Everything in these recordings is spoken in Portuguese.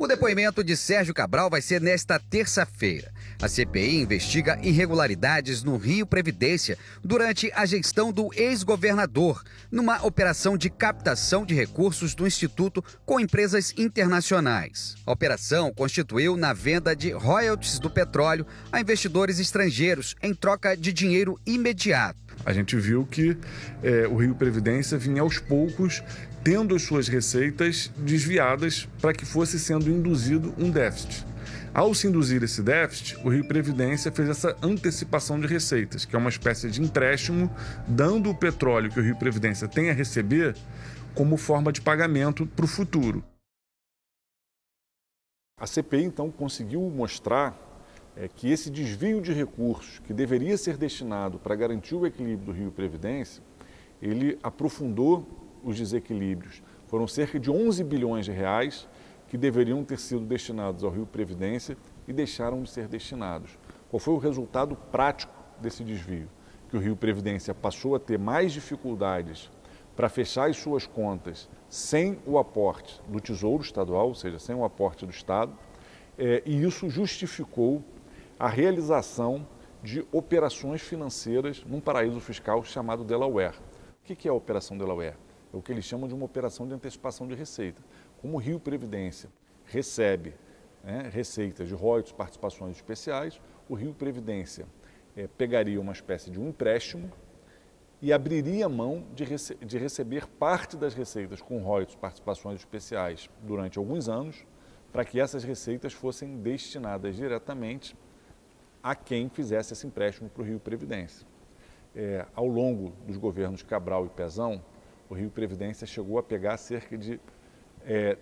O depoimento de Sérgio Cabral vai ser nesta terça-feira. A CPI investiga irregularidades no Rio Previdência durante a gestão do ex-governador, numa operação de captação de recursos do Instituto com empresas internacionais. A operação constituiu na venda de royalties do petróleo a investidores estrangeiros em troca de dinheiro imediato. A gente viu que o Rio Previdência vinha aos poucos tendo as suas receitas desviadas para que fosse sendo induzido um déficit. Ao se induzir esse déficit, o Rio Previdência fez essa antecipação de receitas, que é uma espécie de empréstimo, dando o petróleo que o Rio Previdência tem a receber como forma de pagamento para o futuro. A CPI, então, conseguiu mostrar que esse desvio de recursos que deveria ser destinado para garantir o equilíbrio do Rio Previdência, ele aprofundou os desequilíbrios. Foram cerca de 11 bilhões de reais que deveriam ter sido destinados ao Rio Previdência e deixaram de ser destinados. Qual foi o resultado prático desse desvio? Que o Rio Previdência passou a ter mais dificuldades para fechar as suas contas sem o aporte do Tesouro Estadual, ou seja, sem o aporte do Estado, e isso justificou a realização de operações financeiras num paraíso fiscal chamado Delaware. O que é a Operação Delaware? É o que eles chamam de uma operação de antecipação de receita. Como o Rio Previdência recebe receitas de royalties, participações especiais, o Rio Previdência pegaria uma espécie de um empréstimo e abriria mão de receber parte das receitas com royalties, participações especiais durante alguns anos, para que essas receitas fossem destinadas diretamente a quem fizesse esse empréstimo para o Rio Previdência. Ao longo dos governos Cabral e Pezão, o Rio Previdência chegou a pegar cerca de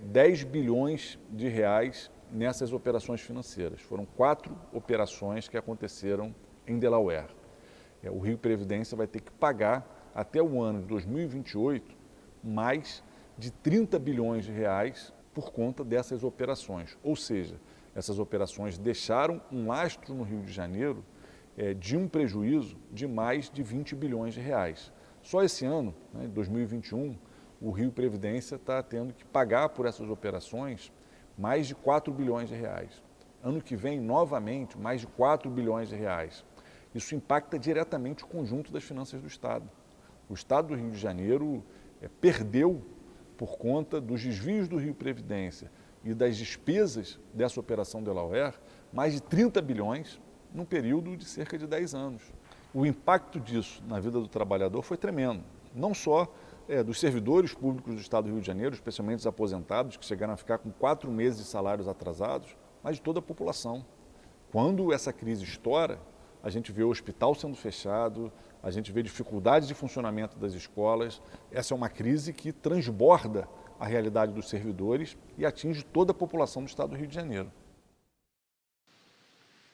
10 bilhões de reais nessas operações financeiras. Foram 4 operações que aconteceram em Delaware. O Rio Previdência vai ter que pagar até o ano de 2028 mais de 30 bilhões de reais por conta dessas operações. Ou seja, essas operações deixaram um lastro no Rio de Janeiro de um prejuízo de mais de 20 bilhões de reais. Só esse ano, em 2021, o Rio Previdência está tendo que pagar por essas operações mais de 4 bilhões de reais. Ano que vem, novamente, mais de 4 bilhões de reais. Isso impacta diretamente o conjunto das finanças do Estado. O Estado do Rio de Janeiro perdeu, por conta dos desvios do Rio Previdência e das despesas dessa operação Delaware, mais de 30 bilhões num período de cerca de 10 anos. O impacto disso na vida do trabalhador foi tremendo, não só dos servidores públicos do Estado do Rio de Janeiro, especialmente os aposentados, que chegaram a ficar com 4 meses de salários atrasados, mas de toda a população. Quando essa crise estoura, a gente vê o hospital sendo fechado, a gente vê dificuldades de funcionamento das escolas. Essa é uma crise que transborda a realidade dos servidores e atinge toda a população do Estado do Rio de Janeiro.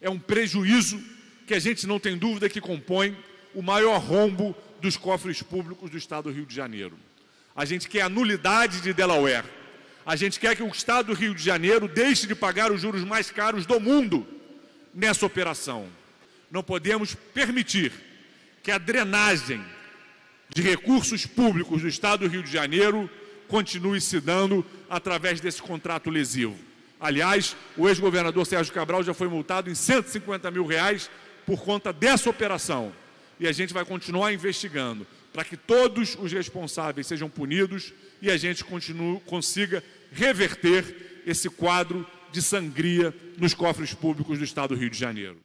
É um prejuízo que a gente não tem dúvida que compõe o maior rombo dos cofres públicos do Estado do Rio de Janeiro. A gente quer a nulidade de Delaware. A gente quer que o Estado do Rio de Janeiro deixe de pagar os juros mais caros do mundo nessa operação. Não podemos permitir que a drenagem de recursos públicos do Estado do Rio de Janeiro continue se dando através desse contrato lesivo. Aliás, o ex-governador Sérgio Cabral já foi multado em 150 mil reais por conta dessa operação. E a gente vai continuar investigando para que todos os responsáveis sejam punidos e a gente consiga reverter esse quadro de sangria nos cofres públicos do Estado do Rio de Janeiro.